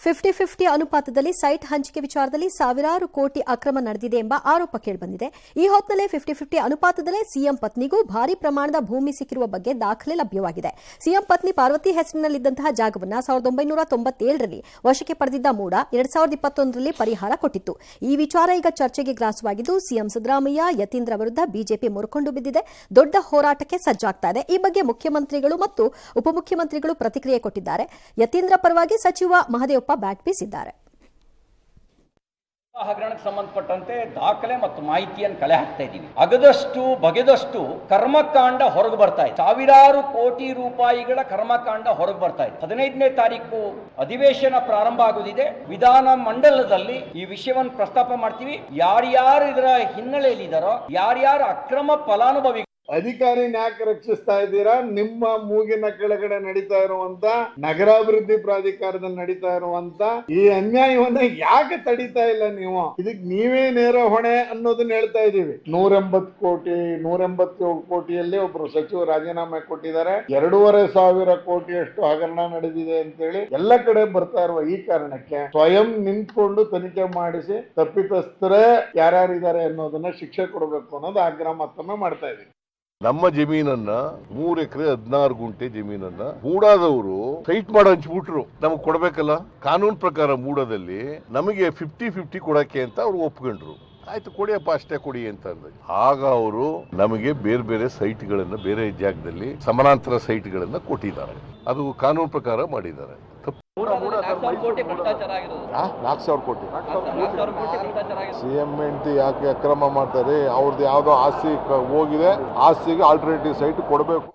50-50 ಅನುಪಾತದಲ್ಲಿ ಸೈಟ್ ಹಂಚಿಕೆ ವಿಚಾರದಲ್ಲಿ ಸಾವಿರಾರು ಕೋಟಿ ಅಕ್ರಮ ನಡೆದಿದೆ ಎಂಬ ಆರೋಪ ಕೇಳಿಬಂದಿದೆ. ಈ ಹೊತ್ತಲ್ಲೇ 50-50 ಅನುಪಾತದಲ್ಲೇ ಸಿಎಂ ಪತ್ನಿಗೂ ಭಾರಿ ಪ್ರಮಾಣದ ಭೂಮಿ ಸಿಕ್ಕಿರುವ ಬಗ್ಗೆ ದಾಖಲೆ ಲಭ್ಯವಾಗಿದೆ. ಸಿಎಂ ಪತ್ನಿ ಪಾರ್ವತಿ ಹೆಸರಿನಲ್ಲಿದ್ದಂತಹ ಜಾಗವನ್ನು 1997ರಲ್ಲಿ ವಶಕ್ಕೆ ಪಡೆದಿದ್ದ ಮೂಡ 2021ರಲ್ಲಿ ಪರಿಹಾರ ಕೊಟ್ಟಿತ್ತು. ಈ ವಿಚಾರ ಈಗ ಚರ್ಚೆಗೆ ಗ್ರಾಸವಾಗಿದ್ದು ಸಿಎಂ ಸಿದ್ದರಾಮಯ್ಯ ಯತೀಂದ್ರ ವಿರುದ್ಧ ಬಿಜೆಪಿ ಮುರುಕೊಂಡು ಬಿದ್ದಿದೆ. ದೊಡ್ಡ ಹೋರಾಟಕ್ಕೆ ಸಜ್ಜಾಗ್ತಾ ಇದೆ. ಈ ಬಗ್ಗೆ ಮುಖ್ಯಮಂತ್ರಿಗಳು ಮತ್ತು ಉಪಮುಖ್ಯಮಂತ್ರಿಗಳು ಪ್ರತಿಕ್ರಿಯೆ ಕೊಟ್ಟಿದ್ದಾರೆ. ಯತೀಂದ್ರ ಪರವಾಗಿ ಸಚಿವ ಮಹದೇವಪ್ಪ ಬ್ಯಾಟ್ ಬೀಸಿದ್ದಾರೆ. ಹಗರಣಕ್ಕೆ ಸಂಬಂಧಪಟ್ಟಂತೆ ದಾಖಲೆ ಮತ್ತು ಮಾಹಿತಿಯನ್ನು ಕಲೆ ಹಾಕ್ತಾ ಇದ್ದೀವಿ. ಅಗದಷ್ಟು ಬಗೆದಷ್ಟು ಕರ್ಮಕಾಂಡ ಹೊರಗೆ ಬರ್ತಾ ಇದೆ. ಸಾವಿರಾರು ಕೋಟಿ ರೂಪಾಯಿಗಳ ಕರ್ಮಕಾಂಡ ಹೊರಗೆ ಬರ್ತಾ ಇದೆ. 15ನೇ ತಾರೀಕು ಅಧಿವೇಶನ ಪ್ರಾರಂಭ ಆಗುತ್ತಿದೆ. ವಿಧಾನ ಮಂಡಲದಲ್ಲಿ ಈ ವಿಷಯವನ್ನು ಪ್ರಸ್ತಾಪ ಮಾಡ್ತೀವಿ. ಯಾರ್ಯಾರು ಇದರ ಹಿನ್ನೆಲೆಯಲ್ಲಿ ಇದ್ದಾರೋ, ಯಾರ್ಯಾರು ಅಕ್ರಮ ಫಲಾನುಭವಿ ಅಧಿಕಾರಿನ ಯಾಕೆ ರಕ್ಷಿಸ್ತಾ ಇದ್ದೀರಾ? ನಿಮ್ಮ ಮೂಗಿನ ಕೆಳಗಡೆ ನಡೀತಾ ಇರುವಂತ ನಗರಾಭಿವೃದ್ಧಿ ಪ್ರಾಧಿಕಾರದಲ್ಲಿ ನಡೀತಾ ಇರುವಂತ ಈ ಅನ್ಯಾಯವನ್ನ ಯಾಕೆ ತಡೀತಾ ಇಲ್ಲ ನೀವು? ಇದಕ್ಕೆ ನೀವೇ ನೇರ ಹೊಣೆ ಅನ್ನೋದನ್ನ ಹೇಳ್ತಾ ಇದೀವಿ. 180 ಕೋಟಿಯಲ್ಲಿ ಒಬ್ರು ಸಚಿವರು ರಾಜೀನಾಮೆ ಕೊಟ್ಟಿದ್ದಾರೆ. 2,500 ಕೋಟಿಯಷ್ಟು ಹಗರಣ ನಡೆದಿದೆ ಅಂತೇಳಿ ಎಲ್ಲ ಕಡೆ ಬರ್ತಾ ಇರುವ ಈ ಕಾರಣಕ್ಕೆ ಸ್ವಯಂ ನಿಂತ್ಕೊಂಡು ತನಿಖೆ ಮಾಡಿಸಿ ತಪ್ಪಿತಸ್ಥರೇ ಯಾರ್ಯಾರಿದ್ದಾರೆ ಅನ್ನೋದನ್ನ ಶಿಕ್ಷೆ ಕೊಡಬೇಕು ಅನ್ನೋದು ಆಗ್ರಹ ಮತ್ತೊಮ್ಮೆ ಮಾಡ್ತಾ ಇದೀವಿ. ನಮ್ಮ ಜಮೀನನ್ನ 3 ಎಕರೆ 16 ಗುಂಟೆ ಜಮೀನನ್ನ ಮೂಡಾದವರು ಸೈಟ್ ಮಾಡಿ ಹಂಚ್ಬಿಟ್ರು. ನಮಗ್ ಕೊಡ್ಬೇಕಲ್ಲ, ಕಾನೂನು ಪ್ರಕಾರ ಮೂಡದಲ್ಲಿ ನಮಗೆ 50-50 ಕೊಡಕ್ಕೆ ಅಂತ ಅವ್ರು ಒಪ್ಕೊಂಡ್ರು. ಆಯ್ತು ಕೊಡಿಯಪ್ಪ, ಅಷ್ಟೇ ಕೊಡಿ ಅಂತ ಅಂದ. ಆಗ ಅವರು ನಮಗೆ ಬೇರೆ ಬೇರೆ ಸೈಟ್ಗಳನ್ನ ಬೇರೆ ಜಾಗದಲ್ಲಿ ಸಮಾನಾಂತರ ಸೈಟ್ಗಳನ್ನ ಕೊಟ್ಟಿದ್ದಾರೆ. ಅದು ಕಾನೂನು ಪ್ರಕಾರ ಮಾಡಿದ್ದಾರೆ. 4,00,000 ಕೋಟಿ ಸಿಎಂ ಹೆಂಡತಿ ಯಾಕೆ ಅಕ್ರಮ ಮಾಡ್ತಾರೆ? ಅವ್ರದ್ದು ಯಾವ್ದೋ ಆಸ್ತಿ ಹೋಗಿದೆ, ಆಸ್ತಿಗೆ ಆಲ್ಟರ್ನೇಟಿವ್ ಸೈಟ್ ಕೊಡಬೇಕು.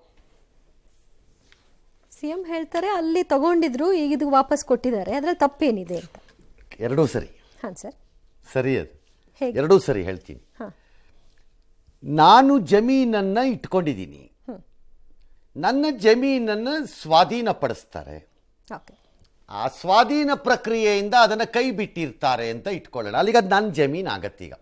ಸಿಎಂ ಹೇಳ್ತಾರೆ ಅಲ್ಲಿ ತಗೊಂಡಿದ್ರು, ಈಗ ಇದು ವಾಪಸ್ ಕೊಟ್ಟಿದ್ದಾರೆ. ಅದ್ರಲ್ಲಿ ತಪ್ಪೇನಿದೆ ಅಂತ? ಎರಡೂ ಸರಿ. ಹಾಂ ಸರ್, ಸರಿ. ಅದು ಎರಡೂ ಸರಿ ಹೇಳ್ತೀನಿ. ನಾನು ಜಮೀನನ್ನ ಇಟ್ಕೊಂಡಿದ್ದೀನಿ, ನನ್ನ ಜಮೀನನ್ನ ಸ್ವಾಧೀನಪಡಿಸ್ತಾರೆ. ಆ ಸ್ವಾಧೀನ ಪ್ರಕ್ರಿಯೆಯಿಂದ ಅದನ್ನು ಕೈ ಬಿಟ್ಟಿರ್ತಾರೆ ಅಂತ ಇಟ್ಕೊಳ್ಳೋಣ. ಅಲ್ಲಿಗೆ ಅದು ನನ್ನ ಜಮೀನು ಆಗತ್ತೀಗ.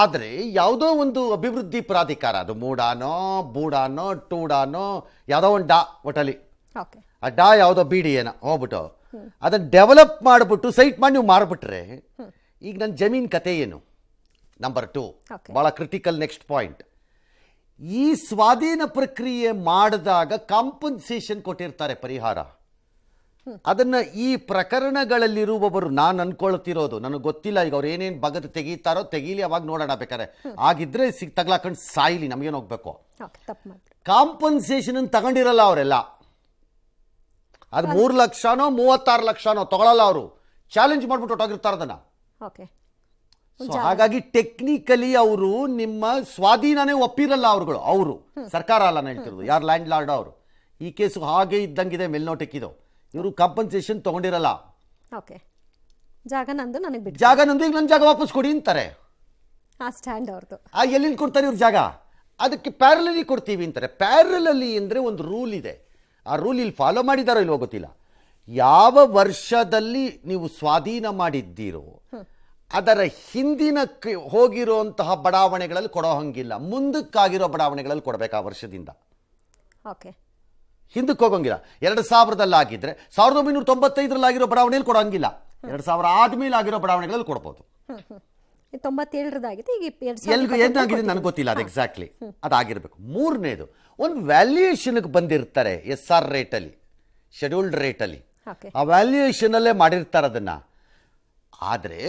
ಆದರೆ ಯಾವುದೋ ಒಂದು ಅಭಿವೃದ್ಧಿ ಪ್ರಾಧಿಕಾರ, ಅದು ಮೂಡಾನೋ ಬೂಡಾನೋ ಟೂಡಾನೋ ಯಾವುದೋ ಒಂದು ಡಾ ಒಟ್ಟಲ್ಲಿ ಆ ಡಾ ಯಾವುದೋ ಬಿಡಿ ಏನೋ ಹೋಗ್ಬಿಟ್ಟು ಅದನ್ನು ಡೆವಲಪ್ ಮಾಡಿಬಿಟ್ಟು ಸೈಟ್ ಮಾಡಿ ನೀವು ಮಾರ್ಬಿಟ್ರೆ ಈಗ ನನ್ನ ಜಮೀನು ಕತೆ ಏನು? ನಂಬರ್ 2 ಭಾಳ ಕ್ರಿಟಿಕಲ್ ನೆಕ್ಸ್ಟ್ ಪಾಯಿಂಟ್. ಈ ಸ್ವಾಧೀನ ಪ್ರಕ್ರಿಯೆ ಮಾಡಿದಾಗ ಕಾಂಪನ್ಸೇಷನ್ ಕೊಟ್ಟಿರ್ತಾರೆ, ಪರಿಹಾರ. ಅದನ್ನು ಈ ಪ್ರಕರಣಗಳಲ್ಲಿರುವವರು ನಾನು ಅನ್ಕೊಳ್ತಿರೋದು, ನನಗೆ ಗೊತ್ತಿಲ್ಲ ಈಗ ಅವ್ರು ಏನೇನು ಬಗದು ತೆಗೀತಾರೋ ತೆಗೀಲಿ, ಅವಾಗ ನೋಡೋಣ ಬೇಕಾರೆ. ಆಗಿದ್ರೆ ತಗ್ಲಾಕೊಂಡು ಸಾಯಿಲಿ, ನಮಗೇನು ಹೋಗ್ಬೇಕು. ಕಾಂಪನ್ಸೇಷನ್ ತಗೊಂಡಿರಲ್ಲ ಅವರೆಲ್ಲ. ಅದು 3 ಲಕ್ಷನೋ 36 ಲಕ್ಷನೋ ತಗೊಳ್ಳಲ್ಲ ಅವರು. ಚಾಲೆಂಜ್ ಮಾಡ್ಬಿಟ್ಟು ಹೊಟ್ಟೋಗಿರ್ತಾರೆ ಅದನ್ನ. ಹಾಗಾಗಿ ಟೆಕ್ನಿಕಲಿ ಅವರು ನಿಮ್ಮ ಸ್ವಾಧೀನನೇ ಒಪ್ಪಿರಲ್ಲ. ಅವರು ಸರ್ಕಾರ ಅಲ್ಲ ನಾನು ಹೇಳ್ತಿರೋದು, ಯಾರು ಲ್ಯಾಂಡ್ ಲಾರ್ಡ್ ಅವರು. ಈ ಕೇಸು ಹಾಗೆ ಇದ್ದಂಗಿದೆ ಮೇಲ್ನೋಟಕ್ಕಿದು. ಇವರು ಕಾಂಪನ್ಸೇಷನ್ ತಗೊಂಡಿರಲ್ಲ. ಜಾಗ ನಂದು, ಈಗ ನನ್ನ ಜಾಗ ವಾಪಸ್ ಕೊಡಿ ಅಂತಾರೆ. ಎಲ್ಲಿಂದ ಕೊಡ್ತಾರೆ ಇವ್ರ ಜಾಗ? ಅದಕ್ಕೆ ಪ್ಯಾರಲಲಿ ಕೊಡ್ತೀವಿ ಅಂತಾರೆ. ಪ್ಯಾರಲಲಿ ಅಂದರೆ ಒಂದು ರೂಲ್ ಇದೆ. ಆ ರೂಲ್ ಇಲ್ಲಿ ಫಾಲೋ ಮಾಡಿದಾರೋ ಇಲ್ವೋ ಗೊತ್ತಿಲ್ಲ. ಯಾವ ವರ್ಷದಲ್ಲಿ ನೀವು ಸ್ವಾಧೀನ ಮಾಡಿದ್ದೀರೋ ಅದರ ಹಿಂದಿನ ಹೋಗಿರುವಂತಹ ಬಡಾವಣೆಗಳಲ್ಲಿ ಕೊಡೋ ಹಂಗಿಲ್ಲ, ಮುಂದಕ್ಕಾಗಿರೋ ಬಡಾವಣೆಗಳಲ್ಲಿ ಕೊಡಬೇಕು. ಆ ವರ್ಷದಿಂದ ಹಿಂದಕ್ಕೆ ಹೋಗಂಗಿಲ್ಲ. 2000 ಆಗಿದ್ರೆ 1995 ಆಗಿರೋ ಬಡಾವಣೆಯಲ್ಲಿ ಕೊಡೋ ಹಂಗಿಲ್ಲ. 2000 ಆದ್ಮೇಲೆ ಆಗಿರೋ ಬಡಾವಣೆಗಳಲ್ಲಿ ಕೊಡ್ಬೋದು. 97 ಏನಾಗಿದೆ ನನಗೆ ಗೊತ್ತಿಲ್ಲ, ಅದು ಎಕ್ಸಾಕ್ಟ್ಲಿ ಅದಾಗಿರ್ಬೇಕು. 3ನೇದು ಒಂದು ವ್ಯಾಲ್ಯೂಯೇಷನ್ಗೆ ಬಂದಿರ್ತಾರೆ, SR ರೇಟಲ್ಲಿ, ಶೆಡ್ಯೂಲ್ಡ್ ರೇಟಲ್ಲಿ. ಆ ವ್ಯಾಲ್ಯೂಯೇಷನಲ್ಲೇ ಮಾಡಿರ್ತಾರೆ ಅದನ್ನು. ಆದರೆ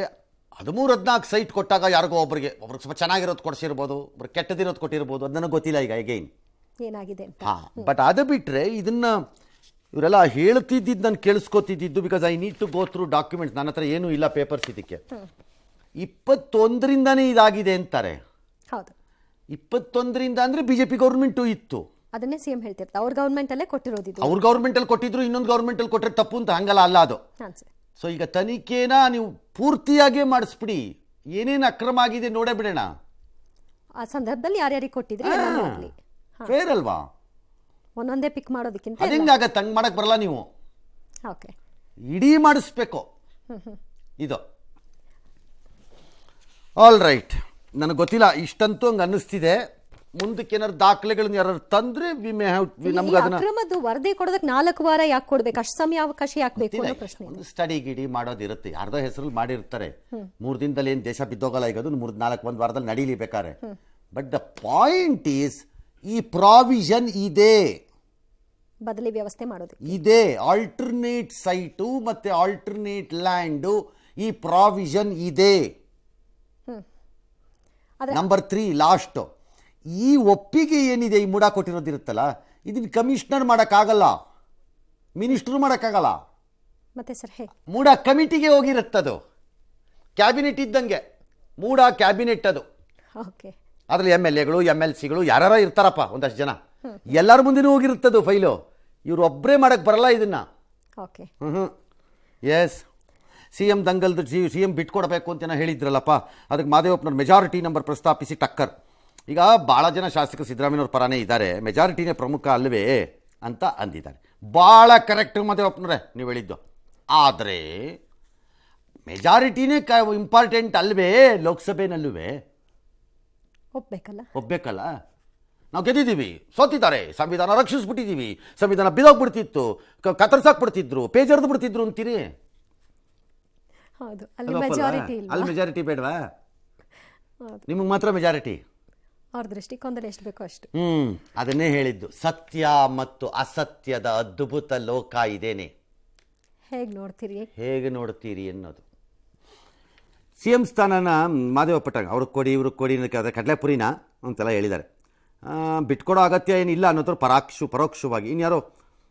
13-14 ಸೈಟ್ ಕೊಟ್ಟಾಗ ಯಾರಿಗೋ ಒಬ್ರಿಗೆ ಸ್ವಲ್ಪ ಚೆನ್ನಾಗಿರೋದು ಕೊಡಿಸಿರ್ಬೋದು, ಒಬ್ರು ಕೆಟ್ಟದಿರೋದು ಕೊಟ್ಟಿರ್ಬೋದು. ಅದು ನನಗೆ ಗೊತ್ತಿಲ್ಲ ಈಗ ಅಗೈನ್ ಏನಾಗಿದೆ. ಬಟ್ ಅದು ಬಿಟ್ಟರೆ ಇದನ್ನ ಇವರೆಲ್ಲ ಹೇಳ್ತಿದ್ದಿದ್ದು ನಾನು ಕೇಳಿಸ್ಕೊತಿದ್ದು, because I need to go through documents. ನನ್ನ ಹತ್ರ ಏನೂ ಇಲ್ಲ ಪೇಪರ್ಸ್ ಇದಕ್ಕೆ. 21ರಿಂದನೇ ಇದಾಗಿದೆ ಅಂತಾರೆ. 21ರಿಂದ ಅಂದರೆ ಬಿಜೆಪಿ ಗೌರ್ಮೆಂಟು ಇತ್ತು. ಅದನ್ನೇ ಸಿಎಂ ಹೇಳ್ತಿರ್ತಾರೆ, ಅವ್ರ ಗೌರ್ಮೆಂಟ್ ಅಲ್ಲೇ ಕೊಟ್ಟಿರೋದು. ಅವ್ರ ಗೌರ್ಮೆಂಟಲ್ಲಿ ಕೊಟ್ಟಿದ್ರು, ಇನ್ನೊಂದು ಗೌರ್ಮೆಂಟಲ್ಲಿ ಕೊಟ್ಟರೆ ತಪ್ಪು ಅಂತ ಹಂಗಲ್ಲ, ಅಲ್ಲ ಅದು. ಸೊ ಈಗ ತನಿಖೆನ ನೀವು ಪೂರ್ತಿಯಾಗೇ ಮಾಡಿಸ್ಬಿಡಿ, ಏನೇನು ಅಕ್ರಮ ಆಗಿದೆ ನೋಡೇ ಬಿಡೋಣ. ಆ ಸಂದರ್ಭದಲ್ಲಿ ಯಾರ್ಯಾರಿಗೆ ಕೊಟ್ಟಿದ್ರೆ ಫೇರ್ ಅಲ್ವಾ? ಒಂದೊಂದೇ ಪಿಕ್ ಮಾಡೋದಕ್ಕಿಂತ ಅದೇಂಗಾಗತ್ತೆ, ಹಂಗೆ ಮಾಡಕ್ ಬರಲ್ಲ ನೀವು. ಇಡೀ ಮಾಡಿಸ್ಬೇಕು ಇದು. ಆಲ್ ರೈಟ್, ನನಗೆ ಗೊತ್ತಿಲ್ಲ, ಇಷ್ಟಂತೂ ಹಂಗೆ ಅನ್ನಿಸ್ತಿದೆ. ಮುಂದಕ್ಕೆ ಏನಾದ್ರು ದಾಖಲೆಗಳನ್ನ ಯಾರು ತಂದ್ರೆ ನಮ್ಗೆ ಅದನ್ನ ಅಕ್ರಮದ್ದು ವರದಿ ಕೊಡೋದಕ್ಕೆ 4 ವಾರ ಯಾಕೆ ಕೊಡ್ಬೇಕು, ಅಷ್ಟು ಸಮಯಾವಕಾಶ ಯಾಕೆ ಬೇಕು ಅನ್ನೋ ಪ್ರಶ್ನೆ. ಒಂದು ಸ್ಟಡಿ ಗಿಡಿ ಮಾಡೋದಿರುತ್ತೆ, ಯಾರ್ದೋ ಹೆಸರಲ್ಲಿ ಮಾಡಿರ್ತಾರೆ. 3 ದಿನದಲ್ಲಿ ಏನು ದೇಶ ಬಿದ್ದೋಗಲ್ಲ, ಈಗ ಅದು 3-4 ವಾರದಲ್ಲಿ ನಡೀಲಿ ಬೇಕಾರೆ. ಬಟ್ ದ ಪಾಯಿಂಟ್ ಈಸ್ ಈ ಪ್ರಾವಿಷನ್ ಇದೆ, ಬದಲಿ ವ್ಯವಸ್ಥೆ ಮಾಡೋದು ಇದೆ. ಆಲ್ಟರ್ನೇಟ್ ಸೈಟು ಮತ್ತೆ ಆಲ್ಟರ್ನೇಟ್ ಲ್ಯಾಂಡು ಈ ಪ್ರಾವಿಷನ್ ಇದೆ. ನಂಬರ್ 3 ಲಾಸ್ಟ್, ಈ ಒಪ್ಪಿಗೆ ಏನಿದೆ, ಈ ಮೂಡ ಕೊಟ್ಟಿರೋದಿರುತ್ತಲ್ಲ, ಇದನ್ನ ಕಮಿಷನರ್ ಮಾಡೋಕ್ಕಾಗಲ್ಲ, ಮಿನಿಸ್ಟ್ರು ಮಾಡೋಕ್ಕಾಗಲ್ಲ. ಮತ್ತೆ ಸರ್ ಹೇಗೆ ಮೂಡ ಕಮಿಟಿಗೆ ಹೋಗಿರುತ್ತದು, ಕ್ಯಾಬಿನೆಟ್ ಇದ್ದಂಗೆ ಮೂಡ ಕ್ಯಾಬಿನೆಟ್ ಅದು. ಓಕೆ, ಅದ್ರಲ್ಲಿ MLAಗಳು MLCಗಳು ಯಾರು ಇರ್ತಾರಪ್ಪ ಒಂದಷ್ಟು ಜನ, ಎಲ್ಲರ ಮುಂದೆನೂ ಹೋಗಿರುತ್ತದು ಫೈಲು. ಇವ್ರು ಒಬ್ಬರೇ ಮಾಡಕ್ಕೆ ಬರಲ್ಲ ಇದನ್ನ. Okay, yes. CM ದಂಗಲ್ದು CM ಬಿಟ್ಕೊಡ್ಬೇಕು ಅಂತ ಹೇಳಿದ್ರಲ್ಲಪ್ಪ, ಅದಕ್ಕೆ ಮಾದೇವಪ್ಪನವ್ರು ಮೆಜಾರಿಟಿ ನಂಬರ್ ಪ್ರಸ್ತಾಪಿಸಿ ಟಕ್ಕರ್. ಈಗ ಭಾಳ ಜನ ಶಾಸಕರು ಸಿದ್ದರಾಮಯ್ಯವ್ರ ಪರನೇ ಇದ್ದಾರೆ, ಮೆಜಾರಿಟಿನೇ ಪ್ರಮುಖ ಅಲ್ವೇ ಅಂತ ಅಂದಿದ್ದಾರೆ. ಭಾಳ ಕರೆಕ್ಟ್ ಮಾದೇವಪ್ಪನವ್ರೆ ನೀವು ಹೇಳಿದ್ದು. ಆದರೆ ಮೆಜಾರಿಟಿನೇ ಇಂಪಾರ್ಟೆಂಟ್ ಅಲ್ವೇ ಲೋಕಸಭೆನಲ್ಲೂ? ಒಪ್ಬೇಕಲ್ಲ. ನಾವು ಗೆದ್ದಿದ್ದೀವಿ, ಸೋತಿದ್ದಾರೆ, ಸಂವಿಧಾನ ರಕ್ಷಿಸ್ಬಿಟ್ಟಿದ್ದೀವಿ, ಸಂವಿಧಾನ ಬಿದೋಗ್ಬಿಡ್ತಿತ್ತು, ಕತ್ತರಿಸಾಕ್ಬಿಡ್ತಿದ್ರು, ಪೇಜರ್ದು ಬಿಡ್ತಿದ್ರು ಅಂತೀರಿ. ಅಲ್ಲಿ ಮೆಜಾರಿಟಿ ಬೇಡವಾ? ನಿಮಗೆ ಮಾತ್ರ ಮೆಜಾರಿಟಿ. ಅವ್ರ ದೃಷ್ಟಿಕೋನದಲ್ಲಿ ಎಷ್ಟು ಬೇಕೋ ಅಷ್ಟು. ಅದನ್ನೇ ಹೇಳಿದ್ದು, ಸತ್ಯ ಮತ್ತು ಅಸತ್ಯದ ಅದ್ಭುತ ಲೋಕ ಇದೇನೆ, ಹೇಗೆ ನೋಡ್ತೀರಿ ಅನ್ನೋದು. CM ಸ್ಥಾನನ ಮಾದೇವ ಪಟ್ಟ ಅವ್ರಿಗೆ ಕೊಡಿ ಇವ್ರಿಗೆ ಕೊಡಿ ಅನ್ನೋಕ್ಕೆ ಕಡಲೆಪುರಿನ ಅಂತೆಲ್ಲ ಹೇಳಿದ್ದಾರೆ. ಬಿಟ್ಕೊಡೋ ಅಗತ್ಯ ಏನಿಲ್ಲ ಅನ್ನೋದ್ರ ಪರೋಕ್ಷವಾಗಿ ಇನ್ಯಾರೋ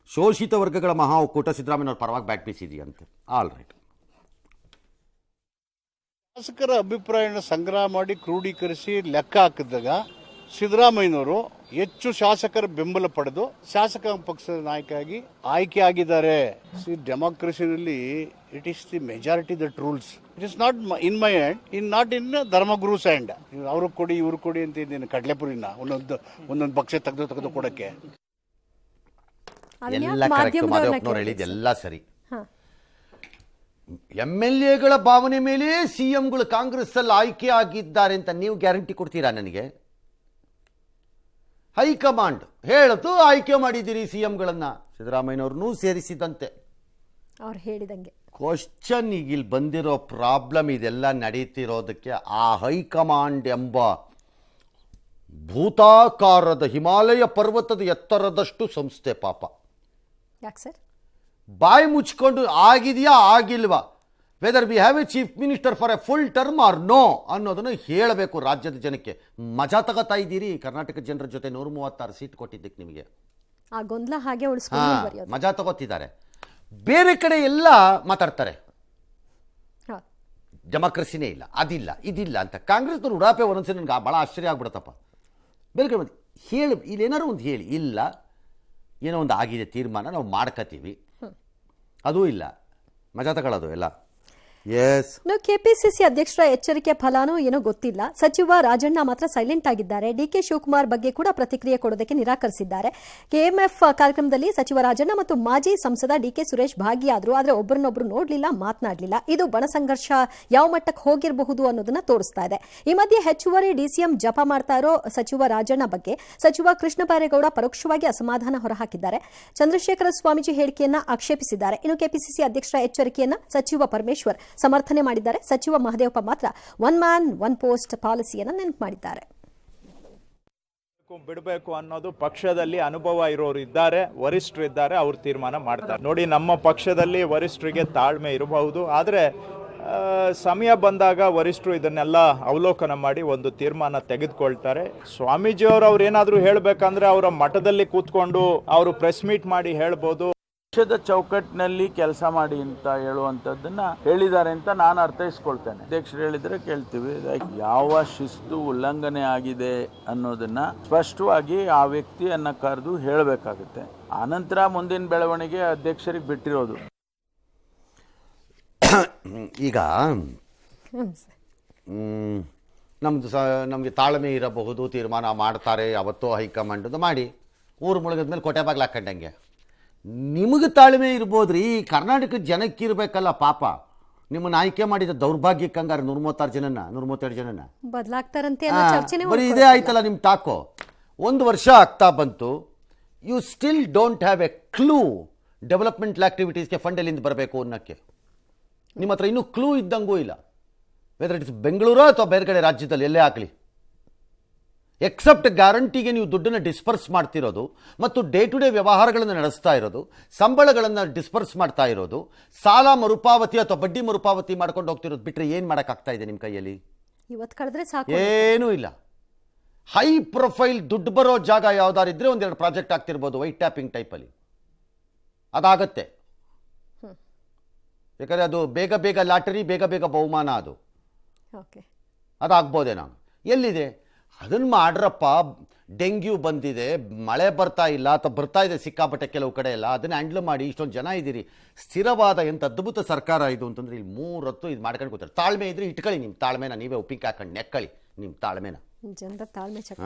ಶೋಷಿತ ವರ್ಗಗಳ ಮಹಾ ಒಕ್ಕೂಟ ಸಿದ್ದರಾಮಯ್ಯವ್ರ ಪರವಾಗಿ ಬ್ಯಾಟ್ ಬೀಸಿದೆಯಂತೆ. All right. ಶಾಸಕರ ಅಭಿಪ್ರಾಯನ ಸಂಗ್ರಹ ಮಾಡಿ ಕ್ರೋಢೀಕರಿಸಿ ಲೆಕ್ಕ ಹಾಕಿದಾಗ ಸಿದ್ದರಾಮಯ್ಯನವರು ಹೆಚ್ಚು ಶಾಸಕರ ಬೆಂಬಲ ಪಡೆದು ಶಾಸಕ ಪಕ್ಷದ ನಾಯಕರಾಗಿ ಆಯ್ಕೆ ಆಗಿದ್ದಾರೆ. ಡೆಮಾಕ್ರಸಿನಲ್ಲಿ it is the majority that rules. It is not in my hand, not in ಧರ್ಮಗುರುಸ್ ಹ್ಯಾಂಡ್. ಅವ್ರಿಗೆ ಕೊಡಿ ಇವ್ರಿಗೆ ಕೊಡಿ ಅಂತ ಇದ್ದೀನಿ ಕಡಲೆಪುರಿನ ಒಂದೊಂದು ಪಕ್ಷ ತೆಗೆದು ಕೊಡಕ್ಕೆ. ಎಲ್ಲ ಕರೆಕ್ಟ್ ಮಾದೇವಪ್ಪನವ್ರು ಹೇಳಿದ್ದೆಲ್ಲ ಸರಿ. MLAಗಳ ಭಾವನೆ ಮೇಲೆ CMಗಳು ಕಾಂಗ್ರೆಸ್ ಅಲ್ಲಿ ಆಯ್ಕೆ ಆಗಿದ್ದಾರೆ ಅಂತ ನೀವು ಗ್ಯಾರಂಟಿ ಕೊಡ್ತೀರಾ ನನಗೆ? ಹೈಕಮಾಂಡ್ ಹೇಳತು ಆಯ್ಕೆ ಮಾಡಿದ್ದೀರಿ CMಗಳನ್ನ, ಸಿದ್ದರಾಮಯ್ಯನವ್ರನ್ನೂ ಸೇರಿಸಿದಂತೆ. ಅವ್ರು ಹೇಳಿದಂಗೆ ಕ್ವಶನ್ ಈಗ ಇಲ್ಲಿ ಬಂದಿರೋ ಪ್ರಾಬ್ಲಮ್ ಇದೆಲ್ಲ ನಡೀತಿರೋದಕ್ಕೆ ಆ ಹೈಕಮಾಂಡ್ ಎಂಬ ಭೂತಾಕಾರದ ಹಿಮಾಲಯ ಪರ್ವತದ ಎತ್ತರದಷ್ಟು ಸಂಸ್ಥೆ ಪಾಪ. ಯಾಕೆ ಸರ್ ಬಾಯಿ ಮುಚ್ಕೊಂಡು ಆಗಿದೆಯಾ ಆಗಿಲ್ವಾ, whether we have a chief minister for a full term or no ಅನ್ನೋದನ್ನು ಹೇಳಬೇಕು ರಾಜ್ಯದ ಜನಕ್ಕೆ. ಮಜಾ ತಗೋತಾ ಇದ್ದೀರಿ ಕರ್ನಾಟಕ ಜನರ ಜೊತೆ 136 ಸೀಟ್ ಕೊಟ್ಟಿದ್ದಕ್ಕೆ ನಿಮಗೆ. ಆ ಗೊಂದಲ ಹಾಗೆ ಉಳಿಸ್ಕೊಂಡು ಮಜಾ ತಗೋತಿದ್ದಾರೆ. ಬೇರೆ ಕಡೆ ಎಲ್ಲ ಮಾತಾಡ್ತಾರೆ, ಡೆಮಾಕ್ರಸಿನೇ ಇಲ್ಲ, ಅದಿಲ್ಲ ಇದಿಲ್ಲ ಅಂತ. ಕಾಂಗ್ರೆಸ್ನವ್ರು ಉಡಾಪೆ ಒಂದೊಂದ್ಸರಿ ನನಗೆ ಭಾಳ ಆಶ್ಚರ್ಯ ಆಗ್ಬಿಡತ್ತಪ್ಪ. ಬೇರೆ ಕಡೆ ಹೇಳಿ, ಇಲ್ಲೇನಾರು ಒಂದು ಹೇಳಿ, ಇಲ್ಲ ಏನೋ ಒಂದು ಆಗಿದೆ ತೀರ್ಮಾನ ನಾವು ಮಾಡ್ಕೋತೀವಿ, ಅದೂ ಇಲ್ಲ, ಮಜಾ ತಗೊಳ್ಳೋದು ಎಲ್ಲ. ಎಸ್. ಕೆಪಿಸಿಸಿ ಅಧ್ಯಕ್ಷರ ಎಚ್ಚರಿಕೆ ಫಲಾನೋ ಏನೋ ಗೊತ್ತಿಲ್ಲ. ಸಚಿವ ರಾಜಣ್ಣ ಮಾತ್ರ ಸೈಲೆಂಟ್ ಆಗಿದ್ದಾರೆ. DK ಶಿವಕುಮಾರ್ ಬಗ್ಗೆ ಕೂಡ ಪ್ರತಿಕ್ರಿಯೆ ಕೊಡೋದಕ್ಕೆ ನಿರಾಕರಿಸಿದ್ದಾರೆ. KMF ಕಾರ್ಯಕ್ರಮದಲ್ಲಿ ಸಚಿವ ರಾಜಣ್ಣ ಮತ್ತು ಮಾಜಿ ಸಂಸದ DK ಸುರೇಶ್ ಭಾಗಿಯಾದರು, ಆದರೆ ಒಬ್ಬರನ್ನೊಬ್ಬರು ನೋಡಲಿಲ್ಲ, ಮಾತನಾಡಲಿಲ್ಲ. ಇದು ಬಣಸಂಘರ್ಷ ಯಾವ ಮಟ್ಟಕ್ಕೆ ಹೋಗಿರಬಹುದು ಅನ್ನೋದನ್ನ ತೋರಿಸ್ತಾ ಇದೆ. ಈ ಮಧ್ಯೆ ಹೆಚ್ಚುವರಿ DCM ಜಪ ಮಾಡ್ತಾ ಇರೋ ಸಚಿವ ರಾಜಣ್ಣ ಬಗ್ಗೆ ಸಚಿವ ಕೃಷ್ಣ ಬೈರೇಗೌಡ ಪರೋಕ್ಷವಾಗಿ ಅಸಮಾಧಾನ ಹೊರಹಾಕಿದ್ದಾರೆ. ಚಂದ್ರಶೇಖರ ಸ್ವಾಮೀಜಿ ಹೇಳಿಕೆಯನ್ನ ಆಕ್ಷೇಪಿಸಿದ್ದಾರೆ. ಇನ್ನು ಕೆಪಿಸಿಸಿ ಅಧ್ಯಕ್ಷರ ಎಚ್ಚರಿಕೆಯನ್ನ ಸಚಿವ ಪರಮೇಶ್ವರ್ ಸಮರ್ಥನೆ ಮಾಡಿದ್ದಾರೆ. ಸಚಿವ ಮಹದೇವಪ್ಪ ಮಾತ್ರ 1 ಮ್ಯಾನ್ 1 ಪೋಸ್ಟ್ ಪಾಲಿಸಿಯನ್ನು ನೆನಪು ಮಾಡಿದ್ದಾರೆ. ಬಿಡಬೇಕು ಅನ್ನೋದು ಪಕ್ಷದಲ್ಲಿ ಅನುಭವ ಇರೋರು ಇದ್ದಾರೆ, ವರಿಷ್ಠರು ಇದ್ದಾರೆ, ಅವ್ರು ತೀರ್ಮಾನ ಮಾಡ್ತಾರೆ. ನೋಡಿ, ನಮ್ಮ ಪಕ್ಷದಲ್ಲಿ ವರಿಷ್ಠರಿಗೆ ತಾಳ್ಮೆ ಇರಬಹುದು, ಆದರೆ ಸಮಯ ಬಂದಾಗ ವರಿಷ್ಠರು ಇದನ್ನೆಲ್ಲ ಅವಲೋಕನ ಮಾಡಿ ಒಂದು ತೀರ್ಮಾನ ತೆಗೆದುಕೊಳ್ತಾರೆ. ಸ್ವಾಮೀಜಿಯವರು ಅವ್ರು ಏನಾದರೂ ಹೇಳಬೇಕಂದ್ರೆ ಅವರ ಮಠದಲ್ಲಿ ಕೂತ್ಕೊಂಡು ಅವರು ಪ್ರೆಸ್ ಮೀಟ್ ಮಾಡಿ ಹೇಳ್ಬೋದು. ಪಕ್ಷದ ಚೌಕಟ್ಟಿನಲ್ಲಿ ಕೆಲಸ ಮಾಡಿ ಅಂತ ಹೇಳುವಂಥದ್ದನ್ನ ಹೇಳಿದ್ದಾರೆ ಅಂತ ನಾನು ಅರ್ಥೈಸ್ಕೊಳ್ತೇನೆ. ಅಧ್ಯಕ್ಷರು ಹೇಳಿದ್ರೆ ಕೇಳ್ತೀವಿ. ಯಾವ ಶಿಸ್ತು ಉಲ್ಲಂಘನೆ ಆಗಿದೆ ಅನ್ನೋದನ್ನ ಸ್ಪಷ್ಟವಾಗಿ ಆ ವ್ಯಕ್ತಿಯನ್ನ ಕರೆದು ಹೇಳಬೇಕಾಗುತ್ತೆ. ಆನಂತರ ಮುಂದಿನ ಬೆಳವಣಿಗೆ ಅಧ್ಯಕ್ಷರಿಗೆ ಬಿಟ್ಟಿರೋದು. ಈಗ ನಮಗೆ ತಾಳ್ಮೆ ಇರಬಹುದು, ತೀರ್ಮಾನ ಮಾಡ್ತಾರೆ, ಯಾವತ್ತೋ ಹೈಕಮಾಂಡ್ ಮಾಡಿ ಊರು ಮುಳುಗದ ಮೇಲೆ ಕೋಟೆ ಬಾಗ್ಲು ಹಾಕೊಂಡಂಗೆ. ನಿಮಗೆ ತಾಳ್ಮೆ ಇರ್ಬೋದ್ರಿ, ಕರ್ನಾಟಕದ ಜನಕ್ಕೆ ಇರಬೇಕಲ್ಲ ಪಾಪ. ನಿಮ್ಮನ್ನು ಆಯ್ಕೆ ಮಾಡಿದ ದೌರ್ಭಾಗ್ಯಕ್ಕೆ ಹಂಗಾರೆ 132 ಜನನ ಬದಲಾಗ್ತಾರಂತೆ ಬರೀ ಇದೇ ಆಯ್ತಲ್ಲ ನಿಮ್ಮ ಟಾಕು. 1 ವರ್ಷ ಆಗ್ತಾ ಬಂತು, you still don't have a clue developmental ಆಕ್ಟಿವಿಟೀಸ್ಗೆ ಫಂಡ್ ಎಲ್ಲಿಂದ ಬರಬೇಕು ಅನ್ನೋಕ್ಕೆ. ನಿಮ್ಮ ಹತ್ರ ಇನ್ನೂ ಕ್ಲೂ ಇದ್ದಂಗೂ ಇಲ್ಲ, ವೆದರ್ ಇಟ್ಸ್ ಬೆಂಗಳೂರು ಅಥವಾ ಬೇರೆ ಕಡೆ ರಾಜ್ಯದಲ್ಲಿ ಎಲ್ಲೇ ಆಗಲಿ. ಎಕ್ಸೆಪ್ಟ್ ಗ್ಯಾರಂಟಿಗೆ ನೀವು ದುಡ್ಡನ್ನು ಡಿಸ್ಪರ್ಸ್ ಮಾಡ್ತಿರೋದು ಮತ್ತು ಡೇ ಟು ಡೇ ವ್ಯವಹಾರಗಳನ್ನು ನಡೆಸ್ತಾ ಇರೋದು, ಸಂಬಳಗಳನ್ನು ಡಿಸ್ಪರ್ಸ್ ಮಾಡ್ತಾ ಇರೋದು, ಸಾಲ ಮರುಪಾವತಿ ಅಥವಾ ಬಡ್ಡಿ ಮರುಪಾವತಿ ಮಾಡ್ಕೊಂಡು ಹೋಗ್ತಿರೋದು ಬಿಟ್ಟರೆ ಏನು ಮಾಡೋಕ್ಕಾಗ್ತಾ ಇದೆ ನಿಮ್ಮ ಕೈಯಲ್ಲಿ? ಇವತ್ತು ಕಳೆದ್ರೆ ಸಾಕು, ಏನೂ ಇಲ್ಲ. ಹೈ ಪ್ರೊಫೈಲ್ ದುಡ್ಡು ಬರೋ ಜಾಗ ಯಾವ್ದಾರು ಇದ್ರೆ 1-2 ಪ್ರಾಜೆಕ್ಟ್ ಆಗ್ತಿರ್ಬೋದು ವೈಟ್ ಟ್ಯಾಪಿಂಗ್ ಟೈಪಲ್ಲಿ, ಅದಾಗತ್ತೆ. ಯಾಕಂದರೆ ಅದು ಬೇಗ ಬೇಗ ಲಾಟರಿ, ಬೇಗ ಬೇಗ ಬಹುಮಾನ, ಅದಾಗ್ಬೋದೇನೋ. ಎಲ್ಲಿದೆ ಅದನ್ನು ಮಾಡ್ರಪ್ಪ. ಡೆಂಗ್ಯೂ ಬಂದಿದೆ, ಮಳೆ ಬರ್ತಾ ಇಲ್ಲ ಅಥವಾ ಬರ್ತಾ ಇದೆ ಸಿಕ್ಕಾಪಟ್ಟೆ ಕೆಲವು ಕಡೆ ಎಲ್ಲ, ಅದನ್ನು ಹ್ಯಾಂಡ್ಲ್ ಮಾಡಿ. ಇಷ್ಟೊಂದು ಜನ ಇದ್ದೀರಿ, ಸ್ಥಿರವಾದ ಎಂಥ ಅದ್ಭುತ ಸರ್ಕಾರ ಇದು ಅಂತಂದ್ರೆ ಇಲ್ಲಿ 3 ಹೊತ್ತು ಇದು ಮಾಡ್ಕೊಂಡು ಕೂತಾರೆ. ತಾಳ್ಮೆ ಇದ್ರೆ ಇಟ್ಕೊಳ್ಳಿ, ನಿಮ್ಮ ತಾಳ್ಮೆನ ನೀವೇ ಉಪ್ಪಿಗೆ ಹಾಕೊಂಡು ನೆಕ್ಕಳಿ ನಿಮ್ಮ ತಾಳ್ಮೆನ. ಜನರ ತಾಳ್ಮೆ ಚಕ್ರ.